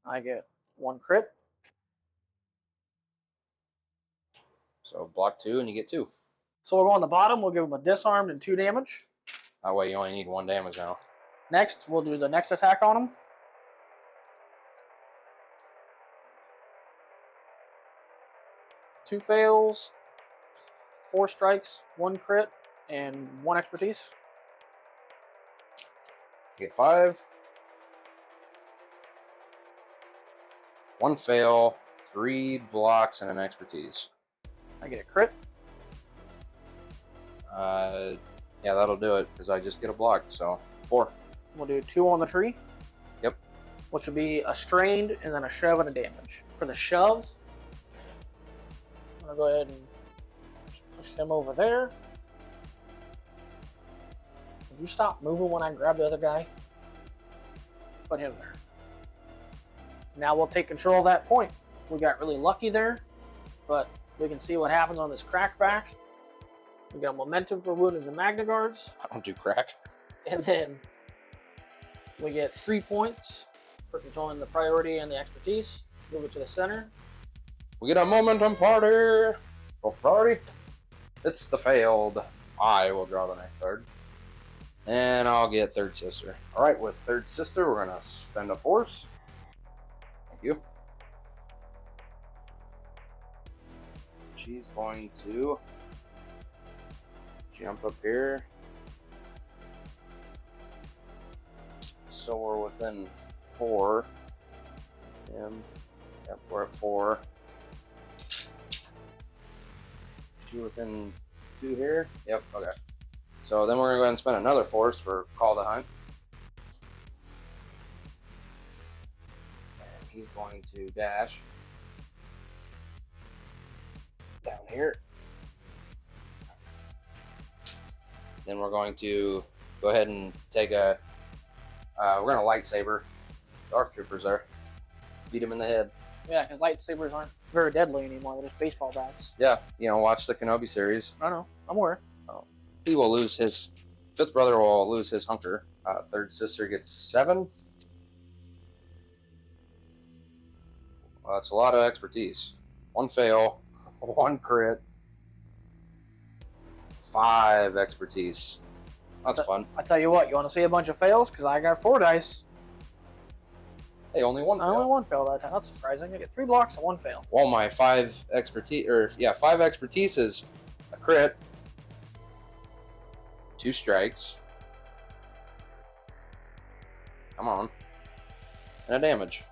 I get 1 crit. So block 2 and you get 2. So we'll go on the bottom, we'll give him a disarmed and 2 damage. That way you only need 1 damage now. Next, we'll do the next attack on him. Two fails, 4 strikes, 1 crit, and 1 expertise. You get 5. 1 fail, 3 blocks, and an expertise. I get a crit. Yeah, that'll do it, because I just get a block, so 4. We'll do 2 on the tree. Yep. Which will be a strained, and then a shove and a damage. For the shove, I'm going to go ahead and just push him over there. Would you stop moving when I grab the other guy? Put him there. Now we'll take control of that point. We got really lucky there, but we can see what happens on this crackback. We got momentum for wounding the Magna Guards. I don't do crack. And then we get 3 points for controlling the priority and the expertise. Move it to the center. We get a momentum party. Go for priority. It's the failed. I will draw the next card. And I'll get Third Sister. Alright, with Third Sister, we're going to spend a force. Thank you. She's going to jump up here. So we're within 4. Yep, we're at 4. She within 2 here? Yep, okay. So then we're going to go ahead and spend another force for Call to Hunt. And he's going to dash down here. Then we're going to go ahead and take a, we're going to lightsaber the ARF troopers there. Beat him in the head. Yeah, because lightsabers aren't very deadly anymore. They're just baseball bats. Yeah, you know, watch the Kenobi series. I know. I'm aware. He will lose his, 5th brother will lose his hunker. Third sister gets 7. Well, that's a lot of expertise. 1 fail, 1 crit, 5 expertise. That's fun. I tell you what, you want to see a bunch of fails? Because I got 4 dice. Hey, only one fail. Only 1 fail that time. That's surprising. I get 3 blocks and 1 fail. Well, my 5 expertise, 5 expertise is a crit, 2 strikes. Come on. And a damage.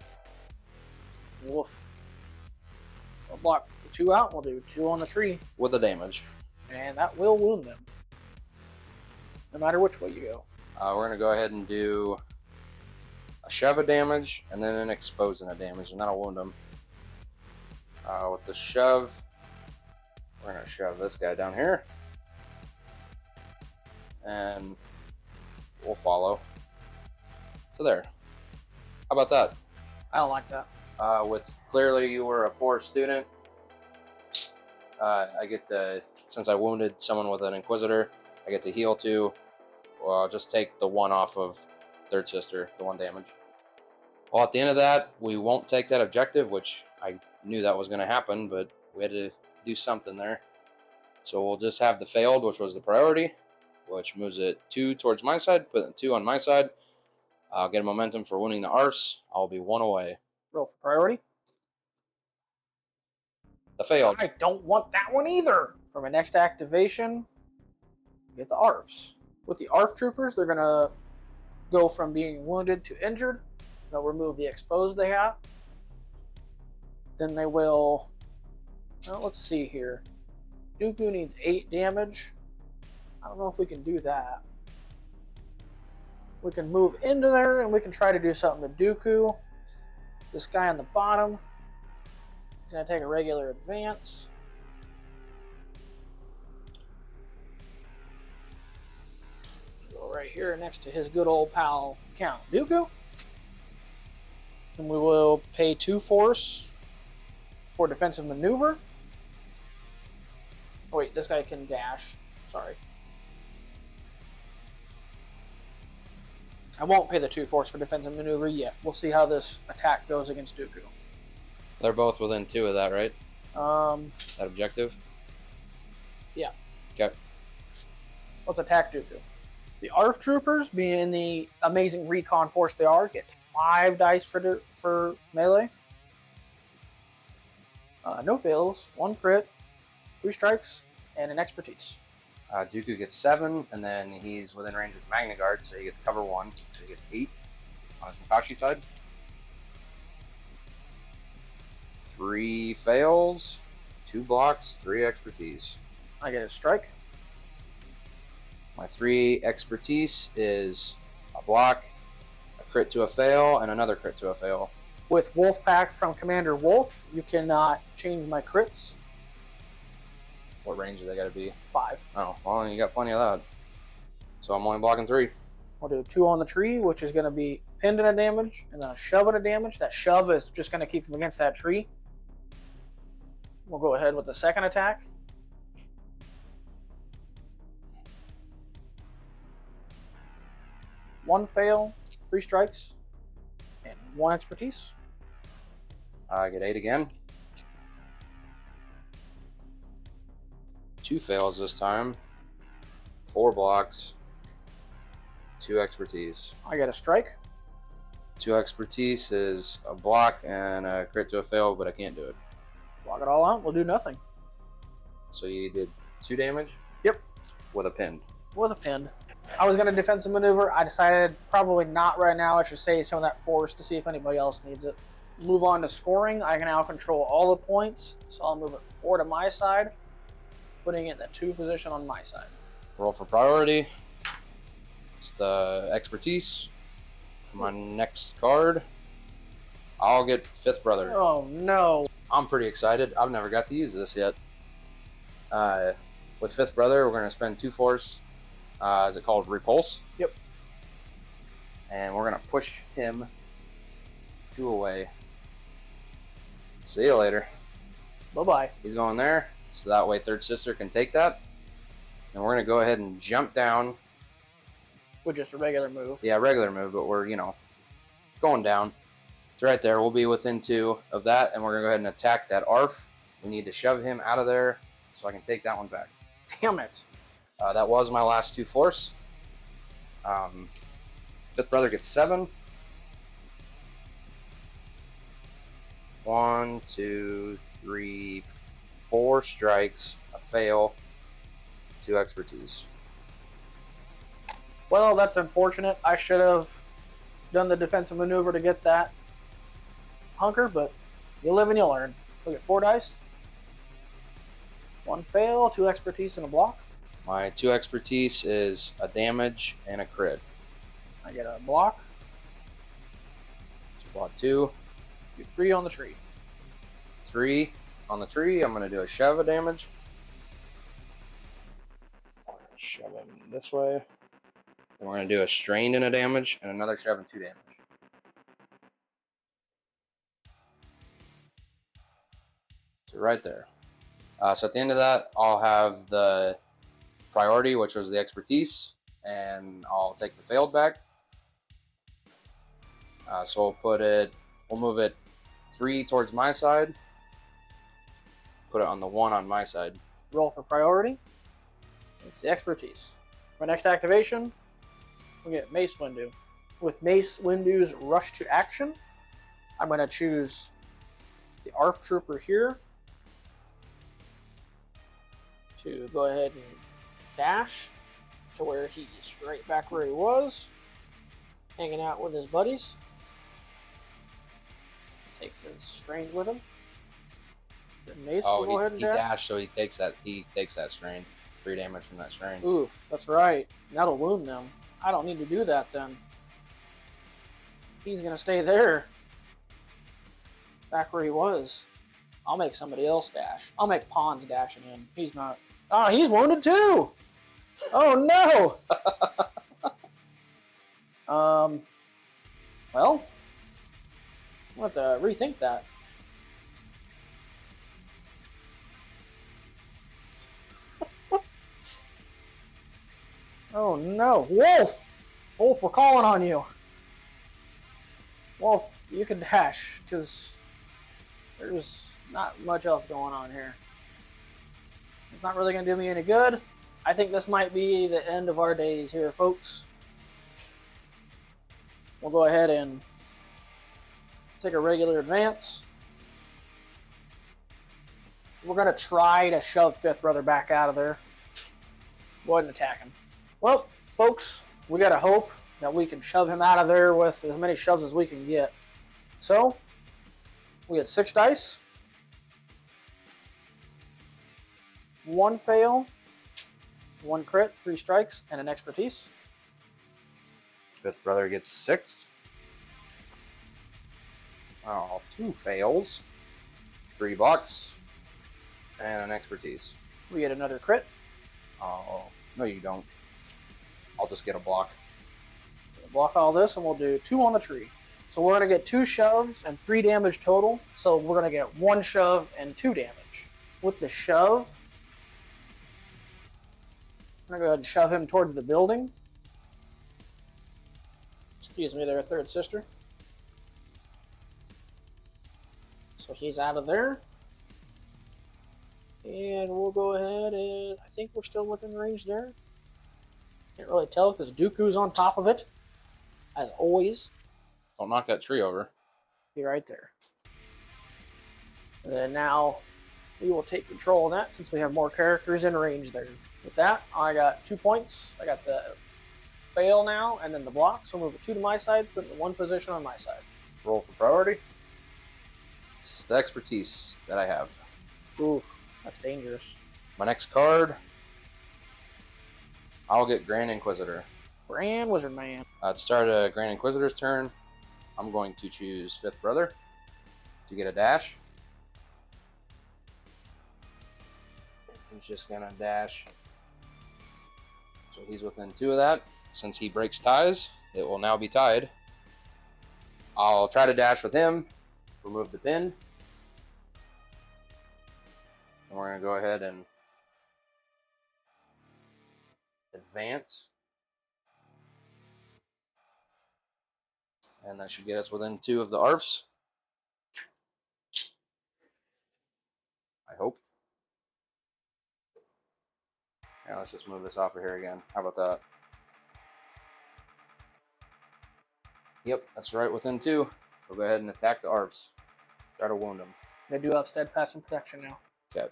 Woof. We'll block 2 out. We'll do 2 on the tree. With a damage. And that will wound them. No matter which way you go. We're going to go ahead and do a shove of damage and then an exposing of damage, and that'll wound them. With the shove, we're going to shove this guy down here. And we'll follow. So there. How about that? I don't like that. With clearly you were a poor student, I get to, since I wounded someone with an Inquisitor, I get to heal 2. Well, I'll just take the 1 off of Third Sister, the 1 damage. Well, at the end of that, we won't take that objective, which I knew that was going to happen, but we had to do something there. So we'll just have the failed, which was the priority, which moves it 2 towards my side, put it 2 on my side. I'll get a momentum for winning the ARFs. I'll be 1 away. Roll for priority. The failed. I don't want that one either. For my next activation, get the ARFs. With the ARF troopers, they're going to go from being wounded to injured. They'll remove the exposed they have. Then they will... Well, let's see here. Dooku needs 8 damage. I don't know if we can do that. We can move into there and we can try to do something to Dooku. This guy on the bottom, he's going to take a regular advance. Go right here next to his good old pal, Count Dooku. And we will pay 2 force for defensive maneuver. Oh wait, this guy can dash. Sorry. I won't pay the 2 force for defensive maneuver yet. We'll see how this attack goes against Dooku. They're both within 2 of that, right? That objective? Yeah. Okay. Let's attack Dooku. The ARF troopers, being the amazing recon force they are, get 5 dice for melee. No fails, 1 crit, 3 strikes, and an expertise. Dooku gets 7, and then he's within range of Magna Guard, so he gets cover 1, so he gets 8 on his Makashi side. 3 fails, 2 blocks, 3 expertise. I get a strike. My 3 expertise is a block, a crit to a fail, and another crit to a fail. With Wolfpack from Commander Wolf, you cannot change my crits. What range do they got to be? 5. Oh, well, you got plenty of that. So I'm only blocking 3. We'll do 2 on the tree, which is going to be pinned in a damage, and then a shove in a damage. That shove is just going to keep him against that tree. We'll go ahead with the second attack. One fail, 3 strikes, and 1 expertise. I get 8 again. 2 fails this time. 4 blocks. 2 expertise. I get a strike. 2 expertise is a block and a crit to a fail, but I can't do it. Block it all out, we'll do nothing. So you did 2 damage? Yep. With a pin. With a pin. I was going to defensive maneuver. I decided probably not right now. I should save some of that force to see if anybody else needs it. Move on to scoring. I can now control all the points, so I'll move it 4 to my side, putting it in the 2 position on my side. Roll for priority. It's the expertise for my next card. I'll get 5th Brother. Oh no. I'm pretty excited. I've never got to use this yet. With 5th Brother, we're going to spend 2 force. Is it called Repulse? Yep. And we're going to push him 2 away. See you later. Bye-bye. He's going there, so that way Third Sister can take that. And we're going to go ahead and jump down. With just a regular move. Yeah, regular move, but we're, going down. It's right there. We'll be within 2 of that, and we're going to go ahead and attack that ARF. We need to shove him out of there so I can take that one back. Damn it. That was my last 2 force. Fifth brother gets 7. 1, 2, 3, 4 strikes, a fail, 2 expertise. Well, that's unfortunate. I should have done the defensive maneuver to get that hunker, but you live and you learn. Look at 4 dice. 1 fail, 2 expertise, and a block. My 2 expertise is a damage and a crit. I get a block. So block 2. Do 3 on the tree. 3 on the tree. I'm going to do a shove of damage. Shove him this way. And we're going to do a strain and a damage and another shove and 2 damage. So right there. So at the end of that, I'll have the priority, which was the expertise, and I'll take the failed back. So we'll move it 3 towards my side. Put it on the 1 on my side. Roll for priority. It's the expertise. My next activation, we get Mace Windu. With Mace Windu's rush to action, I'm going to choose the ARF Trooper here to go ahead and dash to where he's right back where he was, hanging out with his buddies. Takes his strain with him. Then Mace will go ahead and dash. Dashed, so he takes that strain. 3 damage from that strain. Oof, that's right. That'll wound them. I don't need to do that then. He's gonna stay there. Back where he was. I'll make somebody else dash. I'll make Pawns dashing him. He's not. Oh, he's wounded too! Oh no! Well, I'll have to rethink that. Oh no, Wolf! Wolf, we're calling on you. Wolf, you can dash, because there's not much else going on here. It's not really going to do me any good. I think this might be the end of our days here, folks. We'll go ahead and take a regular advance. We're going to try to shove Fifth Brother back out of there. Go ahead and attack him. Well, folks, we got to hope that we can shove him out of there with as many shoves as we can get. So, we get 6 dice. 1 fail, 1 crit, 3 strikes, and an expertise. Fifth brother gets 6. Oh, 2 fails, 3 blocks, and an expertise. We get another crit. Oh, no you don't. I'll just get a block. So block all this, and we'll do 2 on the tree. So we're going to get 2 shoves and 3 damage total. So we're going to get 1 shove and 2 damage. With the shove, I'm going to go ahead and shove him towards the building. Excuse me there, third sister. So he's out of there. And we'll go ahead and I think we're still within range there. Can't really tell because Dooku's on top of it, as always. Don't knock that tree over. Be right there. And then now we will take control of that since we have more characters in range there. With that, I got 2 points. I got the fail now and then the block. So move it 2 to my side, put it in 1 position on my side. Roll for priority. It's the expertise that I have. Ooh, that's dangerous. My next card, I'll get Grand Inquisitor. Grand Wizard Man. To start a Grand Inquisitor's turn, I'm going to choose Fifth Brother to get a dash. He's just going to dash. So he's within 2 of that. Since he breaks ties, it will now be tied. I'll try to dash with him, remove the pin. And we're going to go ahead and advance. And that should get us within 2 of the ARFs. I hope. Yeah, let's just move this off of here again. How about that? Yep, that's right within 2. We'll go ahead and attack the ARFs. Try to wound them. They do have steadfast and protection now. Okay.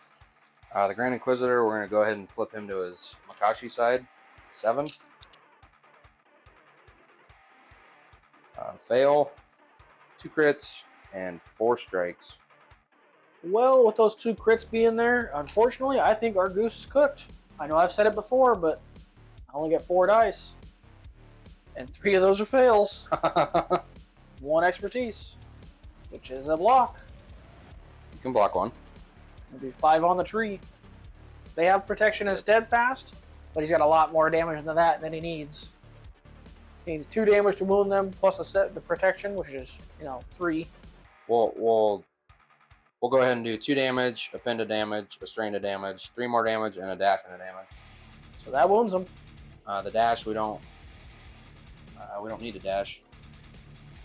The Grand Inquisitor, we're going to go ahead and flip him to his Makashi side. 7. Fail. 2 crits and 4 strikes. Well, with those 2 crits being there, unfortunately, I think our goose is cooked. I know I've said it before, but I only get 4 dice. And 3 of those are fails. 1 expertise, which is a block. You can block 1. It'll be 5 on the tree. They have protection and steadfast, but he's got a lot more damage than that than he needs. He needs 2 damage to wound them, plus the protection, which is 3. We'll go ahead and do 2 damage, a pin to damage, a strain to damage, 3 more damage, and a dash and a damage. So that wounds him. The dash we don't need a dash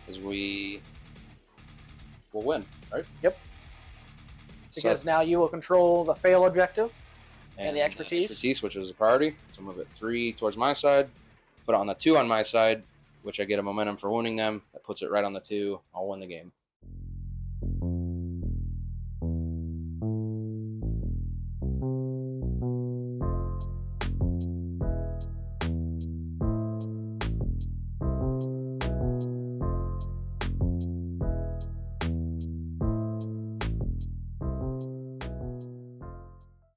because we will win, right? Yep. Because now you will control the fail objective and the expertise. Expertise, which is a priority. So move it 3 towards my side. Put it on the 2 on my side, which I get a momentum for wounding them. That puts it right on the 2. I'll win the game.